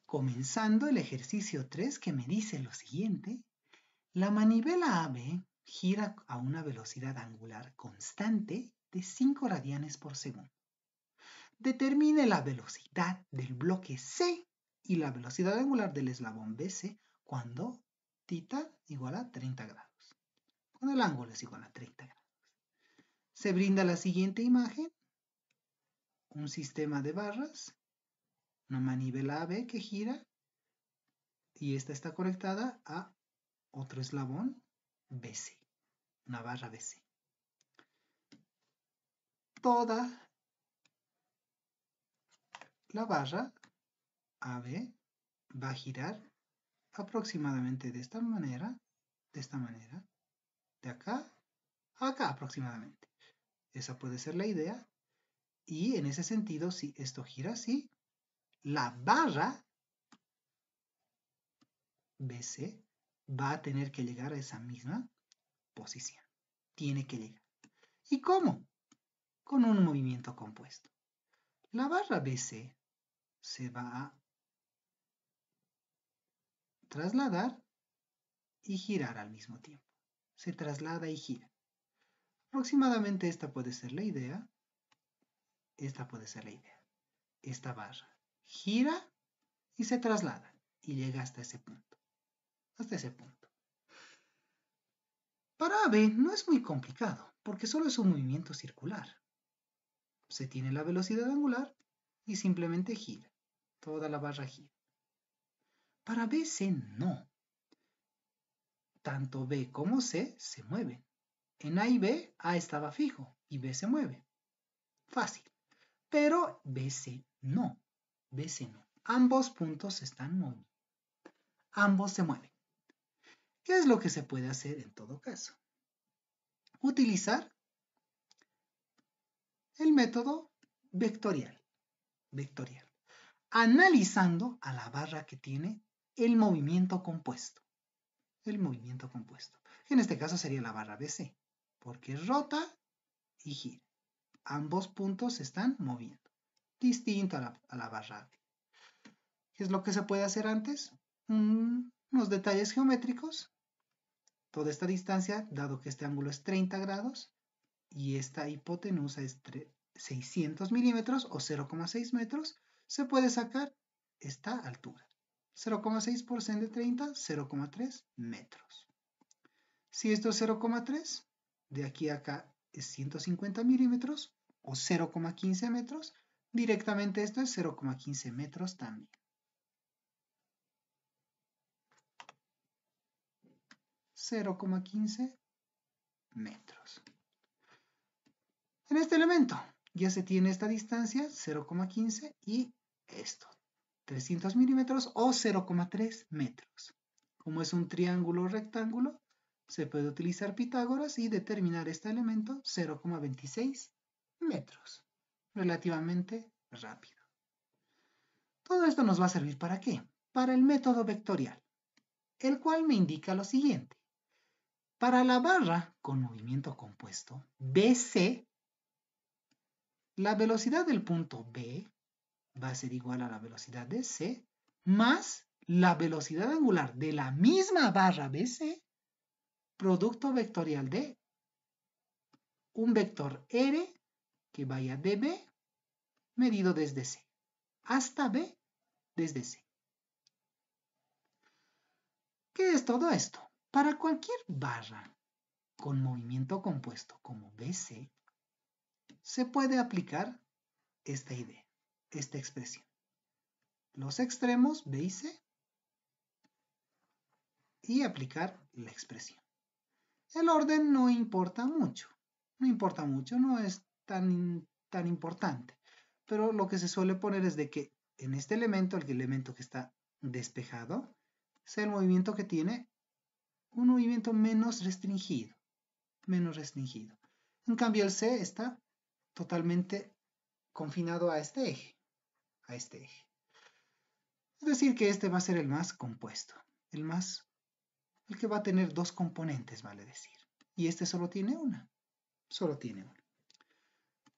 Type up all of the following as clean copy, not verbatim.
Comenzando el ejercicio 3 que me dice lo siguiente. La manivela AB gira a una velocidad angular constante de 5 radianes por segundo. Determine la velocidad del bloque C y la velocidad angular del eslabón BC cuando θ igual a 30 grados. Cuando el ángulo es igual a 30 grados. Se brinda la siguiente imagen. Un sistema de barras. Una manivela AB que gira. Y esta está conectada a otro eslabón BC. Una barra BC. Toda la barra AB va a girar aproximadamente de esta manera, de acá a acá aproximadamente. Esa puede ser la idea. Y en ese sentido, si esto gira así, la barra BC va a tener que llegar a esa misma posición. Tiene que llegar. ¿Y cómo? Con un movimiento compuesto. La barra BC se va a trasladar y girar al mismo tiempo. Se traslada y gira. Aproximadamente esta puede ser la idea. Esta puede ser la idea. Esta barra gira y se traslada y llega hasta ese punto. Hasta ese punto. Para AB no es muy complicado, porque solo es un movimiento circular. Se tiene la velocidad angular y simplemente gira. Toda la barra gira. Para BC no. Tanto B como C se mueven. En A y B, A estaba fijo y B se mueve. Fácil. Pero BC no. BC no. Ambos puntos se están moviendo. Ambos se mueven. ¿Qué es lo que se puede hacer en todo caso? Utilizar el método vectorial. Analizando a la barra que tiene el movimiento compuesto. El movimiento compuesto. En este caso sería la barra BC, porque rota y gira. Ambos puntos se están moviendo. Distinto a la barra AB. ¿Qué es lo que se puede hacer antes? Unos detalles geométricos. Toda esta distancia, dado que este ángulo es 30 grados y esta hipotenusa es 600 milímetros o 0,6 metros, se puede sacar esta altura. 0,6 por 100 de 30, 0,3 metros. Si esto es 0,3, de aquí a acá es 150 milímetros o 0,15 metros, directamente esto es 0,15 metros también. 0,15 metros. En este elemento ya se tiene esta distancia, 0,15 y esto, 300 milímetros o 0,3 metros. Como es un triángulo rectángulo, se puede utilizar Pitágoras y determinar este elemento 0,26 metros. Relativamente rápido. Todo esto nos va a servir ¿para qué? Para el método vectorial, el cual me indica lo siguiente. Para la barra con movimiento compuesto, BC, la velocidad del punto B va a ser igual a la velocidad de C más la velocidad angular de la misma barra BC, producto vectorial de un vector R que vaya de B medido desde C hasta B desde C. ¿Qué es todo esto? Para cualquier barra con movimiento compuesto como BC, se puede aplicar esta idea, esta expresión. Los extremos B y C y aplicar la expresión. El orden no importa mucho, no es tan importante, pero lo que se suele poner es de que en este elemento, el elemento que está despejado, sea el movimiento que tiene un movimiento menos restringido. En cambio el C está totalmente confinado a este eje. Es decir que este va a ser el más compuesto, el que va a tener dos componentes, vale decir. Y este solo tiene una.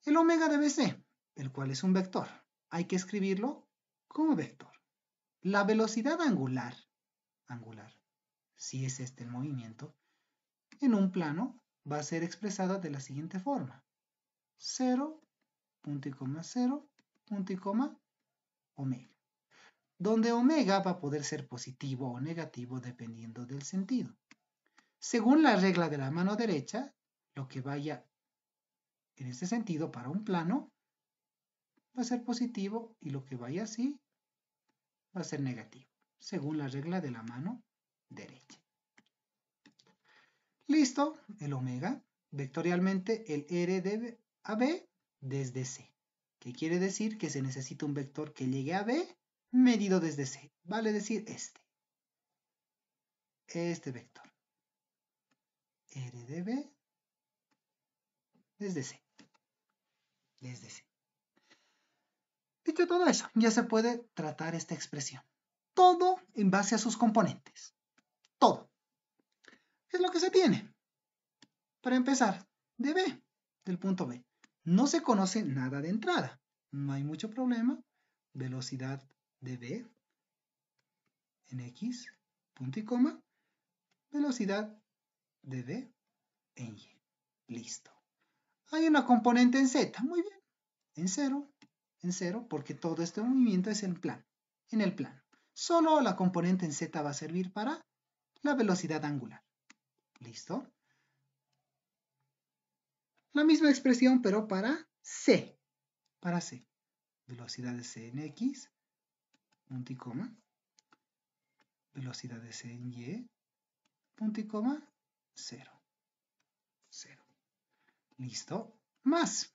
El omega de BC, el cual es un vector. Hay que escribirlo como vector. La velocidad angular, si es este el movimiento, en un plano va a ser expresada de la siguiente forma. 0, punto y coma 0, punto y coma omega. Donde omega va a poder ser positivo o negativo dependiendo del sentido. Según la regla de la mano derecha, lo que vaya en este sentido para un plano va a ser positivo y lo que vaya así va a ser negativo, según la regla de la mano derecha. Listo, el omega, vectorialmente el R de a B desde C, que quiere decir que se necesita un vector que llegue a B medido desde C, vale decir este vector, R de B desde C, Dicho todo eso, ya se puede tratar esta expresión. Todo en base a sus componentes. Todo. ¿Qué es lo que se tiene? Para empezar, de B, del punto B. No se conoce nada de entrada. No hay mucho problema. Velocidad de B en X, punto y coma. Velocidad de B en Y. Listo. Hay una componente en Z. Muy bien. En cero, porque todo este movimiento es en el plano. Solo la componente en Z va a servir para la velocidad angular. ¿Listo? La misma expresión, pero para C. Para C. Velocidad de C en X, punto y coma. Velocidad de C en Y, punto y coma, 0. ¿Listo? Más.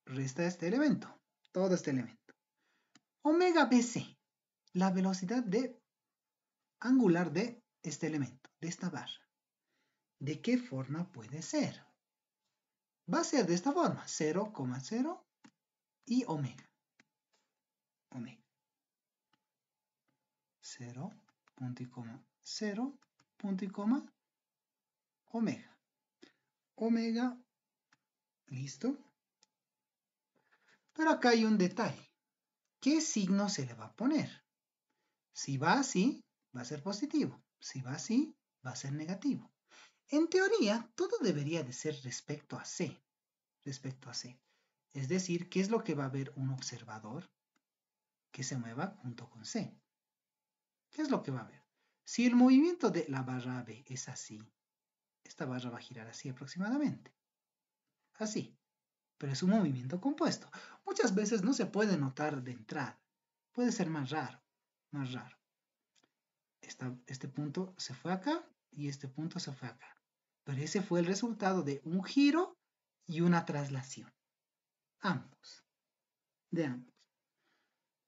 Resta este elemento. Todo este elemento. Omega BC. La velocidad angular de este elemento, de esta barra. ¿De qué forma puede ser? Va a ser de esta forma, 0,0 y omega. 0, punto y coma, 0, punto y coma, omega. Omega, listo. Pero acá hay un detalle. ¿Qué signo se le va a poner? Si va así, va a ser positivo. Si va así, va a ser negativo. En teoría, todo debería de ser respecto a C. Es decir, ¿qué es lo que va a ver un observador que se mueva junto con C? ¿Qué es lo que va a ver? Si el movimiento de la barra B es así, esta barra va a girar así aproximadamente. Así. Pero es un movimiento compuesto. Muchas veces no se puede notar de entrada. Puede ser más raro. Este punto se fue acá y este punto se fue acá. Pero ese fue el resultado de un giro y una traslación. De ambos.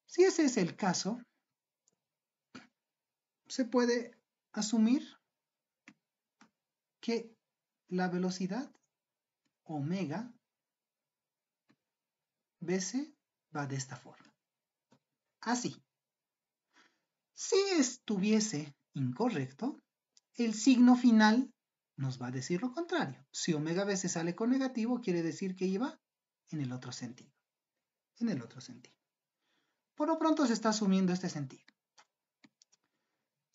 Si ese es el caso, se puede asumir que la velocidad omega BC va de esta forma. Así. Si estuviese incorrecto, el signo final nos va a decir lo contrario. Si omega BC sale con negativo, quiere decir que iba en el otro sentido. Por lo pronto se está asumiendo este sentido.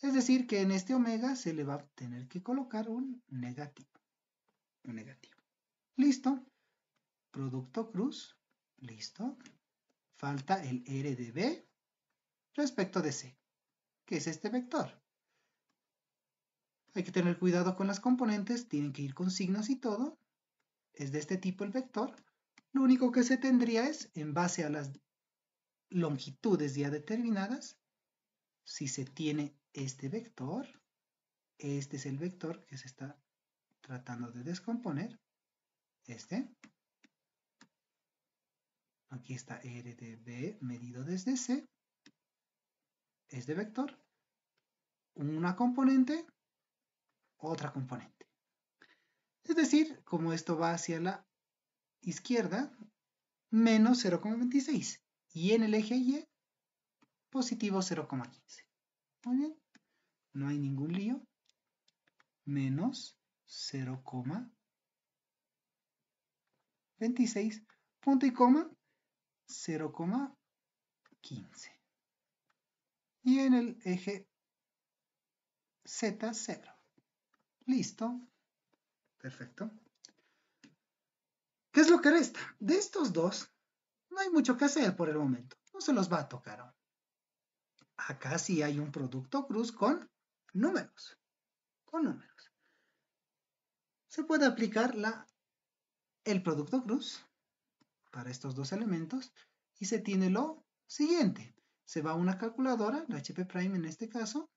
Es decir, que en este omega se le va a tener que colocar un negativo. Listo. Producto cruz. Listo. Falta el R de B respecto de C, que es este vector. Hay que tener cuidado con las componentes, tienen que ir con signos y todo. Es de este tipo el vector. Lo único que se tendría es, en base a las longitudes ya determinadas, si se tiene este vector, este es el vector que se está tratando de descomponer, aquí está R de B medido desde C, este vector, una componente, otra componente. Es decir, como esto va hacia la izquierda, menos 0,26, y en el eje Y, positivo 0,15. Muy bien, no hay ningún lío. Menos 0,26, punto y coma, 0,15. y en el eje Z 0. Listo. Perfecto. ¿Qué es lo que resta? De estos dos, no hay mucho que hacer por el momento. No se los va a tocar aún. Acá sí hay un producto cruz con números. Se puede aplicar el producto cruz para estos dos elementos y se tiene lo siguiente. Se va a una calculadora, la HP Prime en este caso,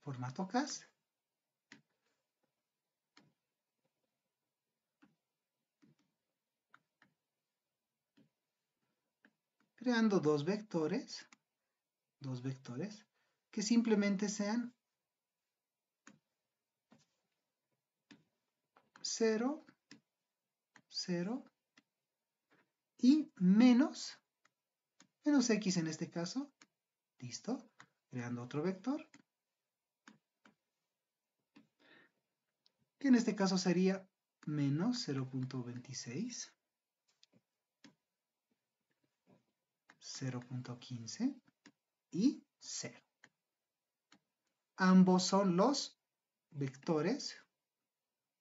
formato CAS. Creando dos vectores que simplemente sean 0, 0 y menos x en este caso. Listo. Creando otro vector, que en este caso sería menos 0.26, 0.15 y 0. Ambos son los vectores,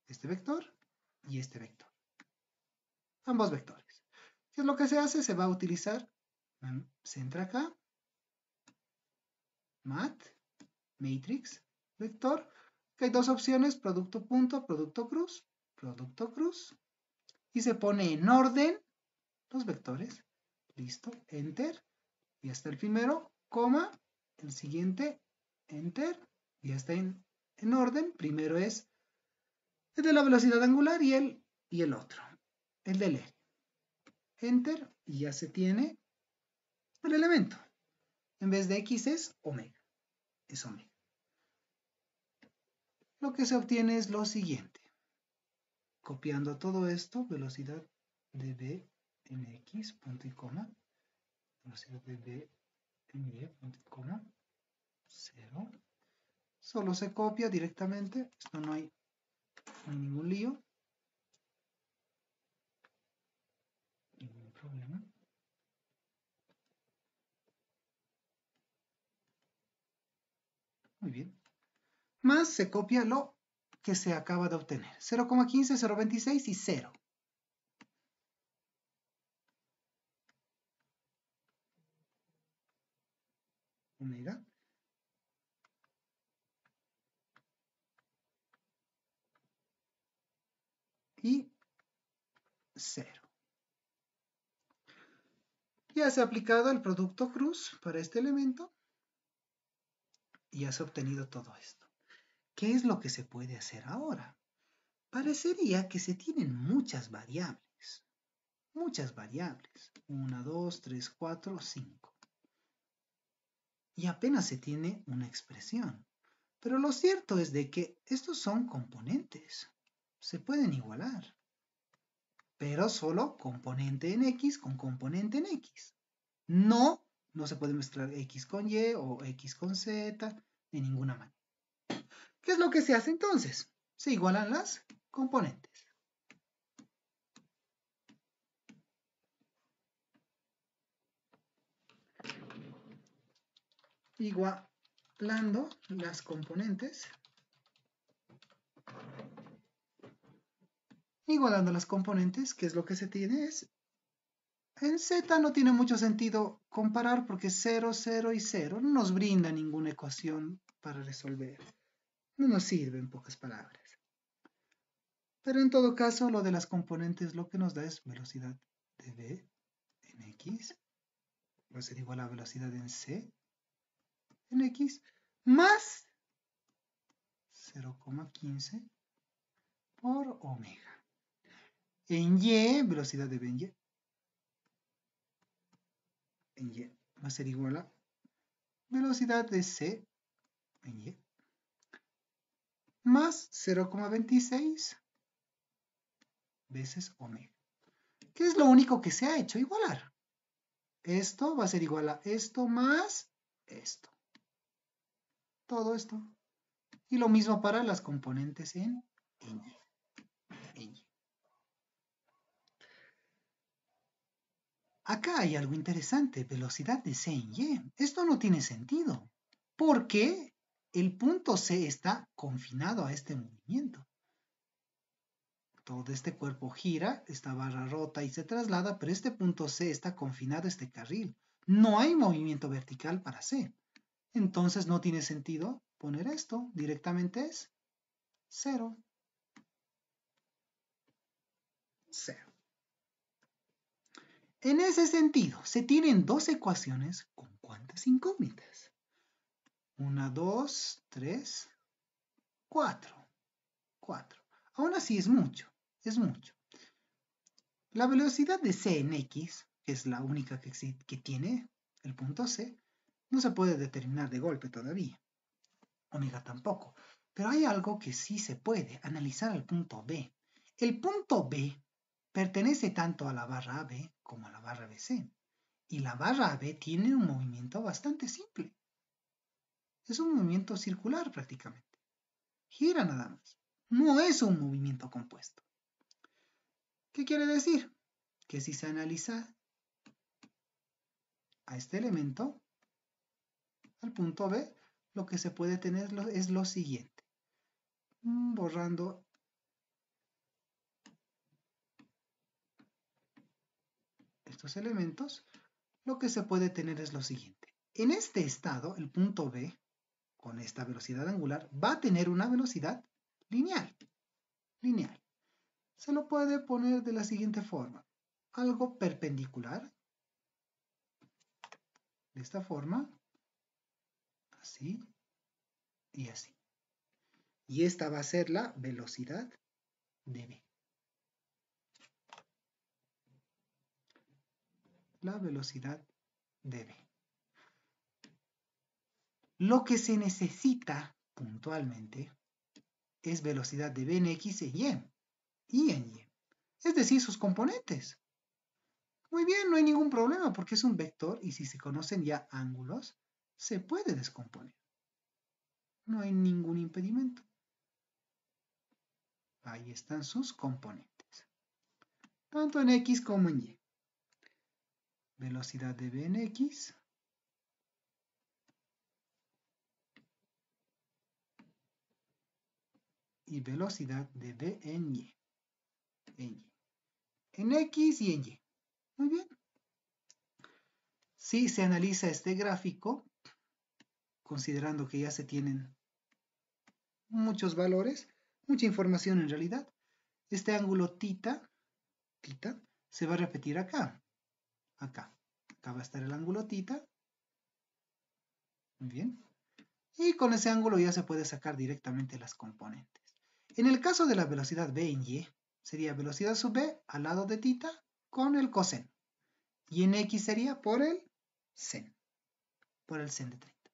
este vector y este vector. Ambos vectores. ¿Qué es lo que se hace? Se va a utilizar, se entra acá, mat, matrix, vector. Hay dos opciones, producto punto, producto cruz, y se pone en orden los vectores. Listo, enter, y hasta el primero, coma, el siguiente, enter, y ya está en orden. Primero es el de la velocidad angular y el otro, el del eje. Enter, y ya se tiene el elemento. En vez de x es omega. Lo que se obtiene es lo siguiente. Copiando todo esto, velocidad de b en x, punto y coma, velocidad de b en y, punto y coma, 0. Solo se copia directamente, esto no hay ningún lío, ningún problema. Muy bien. Más se copia lo que se acaba de obtener. 0,15, 0,26 y 0. Omega. Y 0. Ya se ha aplicado el producto cruz para este elemento y ya se ha obtenido todo esto. ¿Qué es lo que se puede hacer ahora? Parecería que se tienen muchas variables. 1, 2, 3, 4, 5. Y apenas se tiene una expresión. Pero lo cierto es de que estos son componentes. Se pueden igualar. Pero solo componente en X con componente en X. No se puede mezclar X con Y o X con Z de ninguna manera. ¿Qué es lo que se hace entonces? Se igualan las componentes. Igualando las componentes. ¿Qué es lo que se tiene? En Z no tiene mucho sentido comparar porque 0, 0 y 0 no nos brinda ninguna ecuación para resolver. No nos sirve en pocas palabras. Pero en todo caso, lo de las componentes lo que nos da es velocidad de B en X. Va a ser igual a velocidad en C en X más 0,15 por omega. En Y, velocidad de B en Y va a ser igual a velocidad de C en Y más 0,26 veces omega. ¿Qué es lo único que se ha hecho? Igualar. Esto va a ser igual a esto más esto. Todo esto. Y lo mismo para las componentes en Y. Acá hay algo interesante, velocidad de C en Y. Esto no tiene sentido, porque el punto C está confinado a este movimiento. Todo este cuerpo gira, esta barra rota y se traslada, pero este punto C está confinado a este carril. No hay movimiento vertical para C. Entonces no tiene sentido poner esto. Directamente es 0. 0. En ese sentido, se tienen dos ecuaciones con ¿cuántas incógnitas? 1, 2, 3, 4. 4. Aún así es mucho, es mucho. La velocidad de C en X, que es la única que tiene el punto C, no se puede determinar de golpe todavía. Omega tampoco. Pero hay algo que sí se puede, analizar el punto B. El punto B pertenece tanto a la barra AB como a la barra BC. Y la barra AB tiene un movimiento bastante simple. Es un movimiento circular prácticamente. Gira nada más. No es un movimiento compuesto. ¿Qué quiere decir? Que si se analiza a este elemento, al punto B, lo que se puede tener es lo siguiente. Borrando estos elementos, lo que se puede tener es lo siguiente. En este estado, el punto B, con esta velocidad angular, va a tener una velocidad lineal. Lineal. Se lo puede poner de la siguiente forma. Algo perpendicular. De esta forma. Así. Y así. Y esta va a ser la velocidad de B. La velocidad de B. Lo que se necesita puntualmente es velocidad de B en X en Y en Y. Es decir, sus componentes. Muy bien, no hay ningún problema porque es un vector y si se conocen ya ángulos, se puede descomponer. No hay ningún impedimento. Ahí están sus componentes. Tanto en X como en Y. Velocidad de B en X. Y velocidad de B en Y. En X y en Y. Muy bien. Si se analiza este gráfico, considerando que ya se tienen muchos valores, mucha información en realidad, este ángulo θ se va a repetir acá. Acá va a estar el ángulo θ. Muy bien. Y con ese ángulo ya se puede sacar directamente las componentes. En el caso de la velocidad B en Y, sería velocidad sub B al lado de θ con el coseno. Y en X sería por el sen. Por el sen de 30.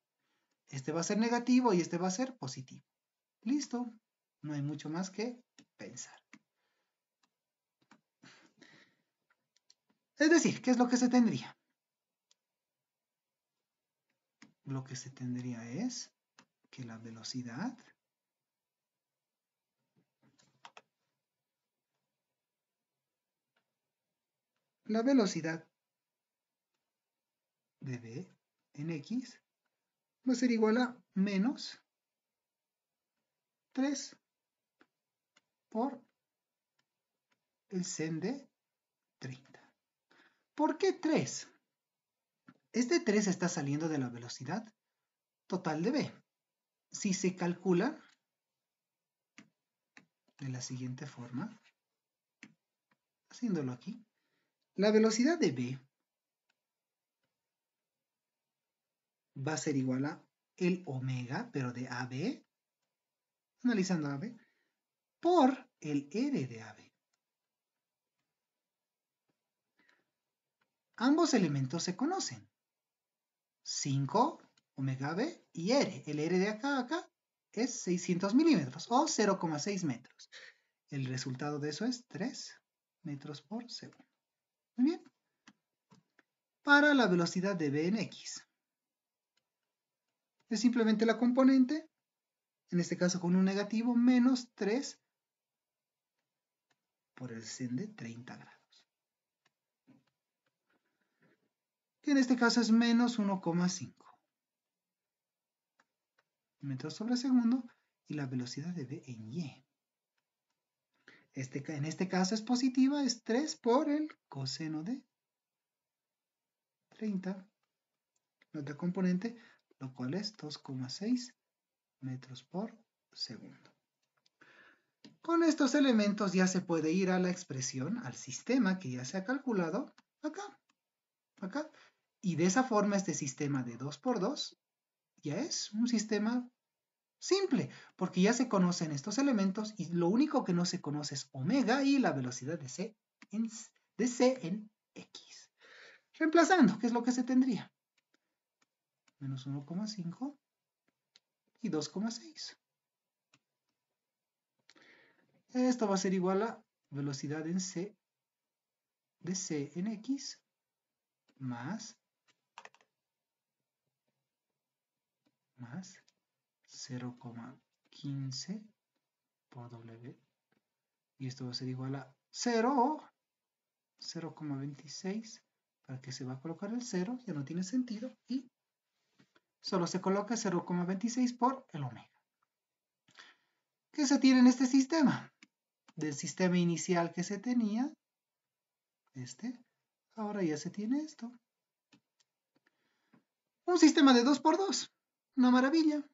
Este va a ser negativo y este va a ser positivo. Listo. No hay mucho más que pensar. Es decir, ¿qué es lo que se tendría? Lo que se tendría es que la velocidad de B en X va a ser igual a menos 3 por el sen de 30. ¿Por qué 3? Este 3 está saliendo de la velocidad total de B. Si se calcula de la siguiente forma, haciéndolo aquí, la velocidad de B va a ser igual a el omega, pero de AB, analizando AB, por el R de AB. Ambos elementos se conocen. 5 omega B y R. El R de acá a acá es 600 milímetros o 0,6 metros. El resultado de eso es 3 metros por segundo. Muy bien. Para la velocidad de B en X. Es simplemente la componente, en este caso con un negativo, menos 3 por el sen de 30 grados. que en este caso es menos 1,5 metros sobre segundo, y la velocidad de v en y. En este caso es positiva, es 3 por el coseno de 30, la otra componente, lo cual es 2,6 metros por segundo. Con estos elementos ya se puede ir a la expresión, al sistema que ya se ha calculado acá. Y de esa forma este sistema de 2 por 2 ya es un sistema simple, porque ya se conocen estos elementos y lo único que no se conoce es omega y la velocidad de c en x. Reemplazando, ¿qué es lo que se tendría? Menos 1,5 y 2,6. Esto va a ser igual a velocidad en c de c en x más 0,15 por w. Y esto va a ser igual a 0 o 0,26. ¿Para qué se va a colocar el 0? Ya no tiene sentido. Y solo se coloca 0,26 por el omega. ¿Qué se tiene en este sistema? Del sistema inicial que se tenía, ahora ya se tiene esto. Un sistema de 2 por 2. Una maravilla.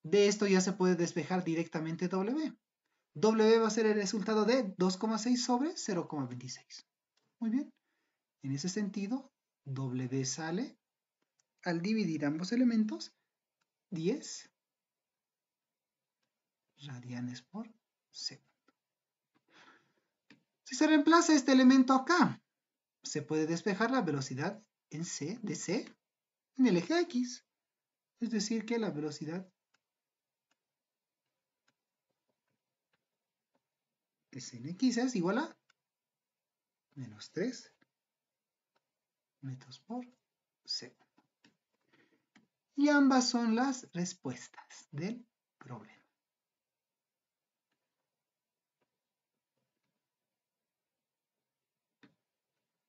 De esto ya se puede despejar directamente W. W va a ser el resultado de 2,6 sobre 0,26. Muy bien. En ese sentido, W sale, al dividir ambos elementos, 10 radianes por segundo. Si se reemplaza este elemento acá, se puede despejar la velocidad en c de c en el eje x. Es decir, que la velocidad de c en x es igual a menos 3 metros por segundo. Y ambas son las respuestas del problema.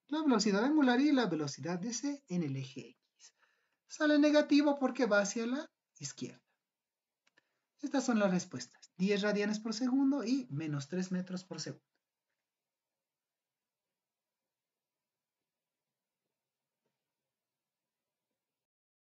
La velocidad angular y la velocidad de c en el eje x. Sale negativo porque va hacia la izquierda. Estas son las respuestas. 10 radianes por segundo y menos 3 metros por segundo.